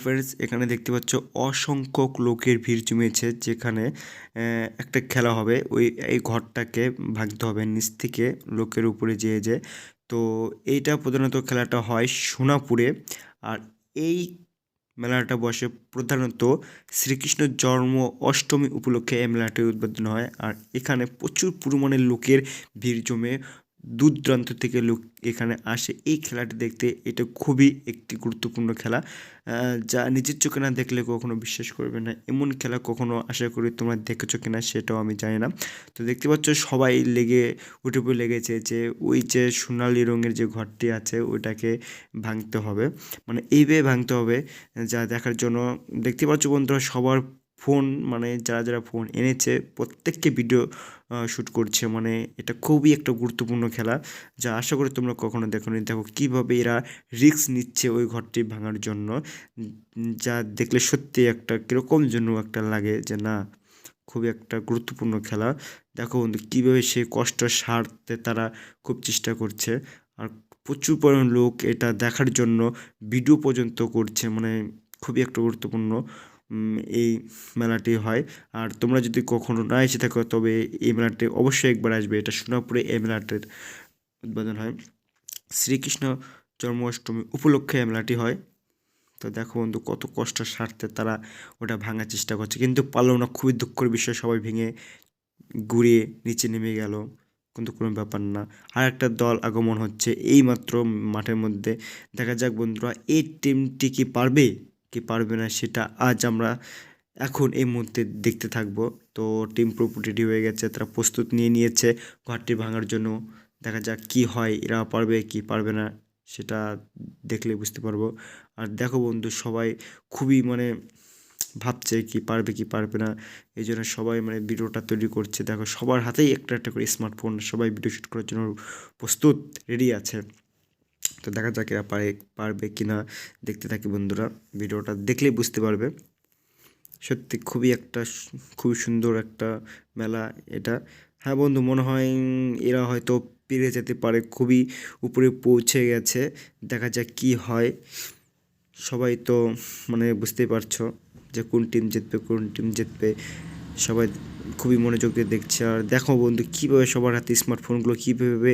Friends, এখানে দেখতে পাচ্ছ অসংখ্য লোকের ভিড় জমেছে, যেখানে একটা খেলা হবে। এই ঘরটাকে ভাঙতে হবে নিচ থেকে লোকের উপরে যেয়ে যে। তো এইটা প্রধানত খেলাটা হয় সোনাপুরে। আর এই মেলাটা বসে প্রধানত শ্রীকৃষ্ণ জন্ম অষ্টমী উপলক্ষে এই মেলাটির উদ্বোধন হয়। আর এখানে প্রচুর পরিমাণে লোকের ভিড় জমে, দূর দূরান্ত থেকে লোক এখানে আসে এই খেলাটি দেখতে। এটা খুবই একটি গুরুত্বপূর্ণ খেলা, যা নিজের চোখে না দেখলে কখনো বিশ্বাস করবে না। এমন খেলা কখনো আশা করি তোমরা দেখেছো কিনা সেটাও আমি জানি না। তো দেখতে পাচ্ছ সবাই উঠে পড়ে লেগেছে যে ওই যে সোনালি রঙের যে ঘরটি আছে ওইটাকে ভাঙতে হবে, মানে এইভাবে ভাঙতে হবে যা দেখার জন্য। দেখতে পাচ্ছ বন্ধুরা সবার ফোন, মানে যারা যারা ফোন এনেছে প্রত্যেককে ভিডিও শ্যুট করছে। মানে এটা খুবই একটা গুরুত্বপূর্ণ খেলা, যা আশা করি তোমরা কখনো দেখোনি। দেখো কীভাবে এরা রিস্ক নিচ্ছে ওই ঘরটি ভাঙার জন্য, যা দেখলে সত্যি একটা কীরকম যেন একটা লাগে যে না, খুবই একটা গুরুত্বপূর্ণ খেলা। দেখো বন্ধু কীভাবে সে কষ্ট সারতে তারা খুব চেষ্টা করছে। আর প্রচুর পরিমাণ লোক এটা দেখার জন্য ভিডিও পর্যন্ত করছে। মানে খুবই একটা গুরুত্বপূর্ণ এই মেলাটি হয়। আর তোমরা যদি কখনো না এসে থাকো তবে এই মেলাটি অবশ্যই একবার আসবে। এটা সোনাপুরে এই মেলাটির উদ্বোধন হয়, শ্রীকৃষ্ণ জন্মাষ্টমী উপলক্ষে এই মেলাটি হয়। তো দেখো বন্ধু কত কষ্ট সারতে তারা ওটা ভাঙার চেষ্টা করছে, কিন্তু পারলো না। খুবই দুঃখের বিষয়, সবাই ভেঙে ঘুরিয়ে নিচে নেমে গেল, কিন্তু কোনো ব্যাপার না। আর একটা দল আগমন হচ্ছে এইমাত্র মাঠের মধ্যে। দেখা যাক বন্ধুরা এই টিমটি কি পারবে কি পারবে না সেটা আজ আমরা এখন এই মুহূর্তে দেখতে থাকবো। তো টিম পুরোপুরি রেডি হয়ে গেছে, তারা প্রস্তুত নিয়ে নিয়েছে ঘরটি ভাঙার জন্য। দেখা যাক কি হয়, এরা পারবে কি পারবে না সেটা দেখলে বুঝতে পারবো। আর দেখো বন্ধু সবাই খুবই মানে ভাবছে কি পারবে কি পারবে না, এই জন্য সবাই মানে ভিডিওটা তৈরি করছে। দেখো সবার হাতেই একটা একটা করে স্মার্টফোন, সবাই ভিডিও শ্যুট করার জন্য প্রস্তুত রেডি আছে। তো দেখা যাক এরা পারবে কি না, দেখতে থাকি বন্ধুরা, ভিডিওটা দেখলেই বুঝতে পারবে। সত্যি খুবই সুন্দর একটা মেলা এটা। হ্যাঁ বন্ধু, মনে হয় এরা হয়তো পেরে যেতে পারে, খুবই উপরে পৌঁছে গেছে। দেখা যাক কি হয়। সবাই তো মানে বুঝতেই পারছো যে কোন টিম জিতবে। সবাই খুবই মনোযোগ দিয়ে দেখছে। আর দেখো বন্ধু কীভাবে সবার হাতে স্মার্টফোনগুলো কীভাবে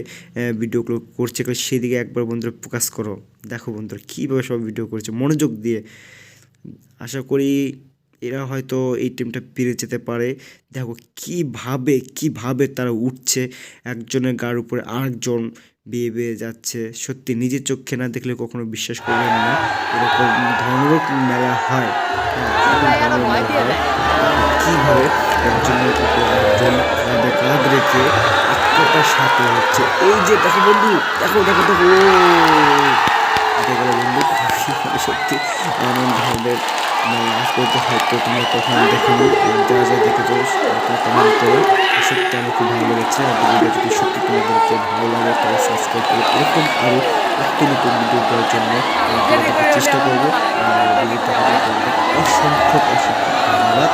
ভিডিওগুলো করছে, সেদিকে একবার বন্ধুরা ফোকাস করো। দেখো বন্ধুরা কীভাবে সব ভিডিও করছে মনোযোগ দিয়ে। আশা করি এরা হয়তো এই টিমটা পেরে যেতে পারে। দেখো কীভাবে তারা উঠছে, একজনের গার উপরে আরেকজন বেয়ে বেয়ে যাচ্ছে। সত্যি নিজের চোখে না দেখলে কখনো বিশ্বাস করবেন না এরকম ধরনেরও মেলা হয়। কীভাবে একজনের উপরে একজন কাঁধ রেখে আত্মটার সাথে হচ্ছে। এই যে দেখো বন্ধু, দেখো বন্ধু সত্যি আনন্দ হবে। আজ পর্যন্ত হয়তো তোমরা কখনো দেখোনি, যারা যা দেখেছো কমেন্ট করো। সত্যি আমার খুব ভালো লেগেছে। আর ভিডিওটা যদি সত্যি তোমাদেরকে ভালো লাগে তাহলে সাবস্ক্রাইব করে এরকম আরও নতুন ভিডিও দেওয়ার জন্য চেষ্টা করবো। আর ভিডিওটা অসংখ্য ধন্যবাদ।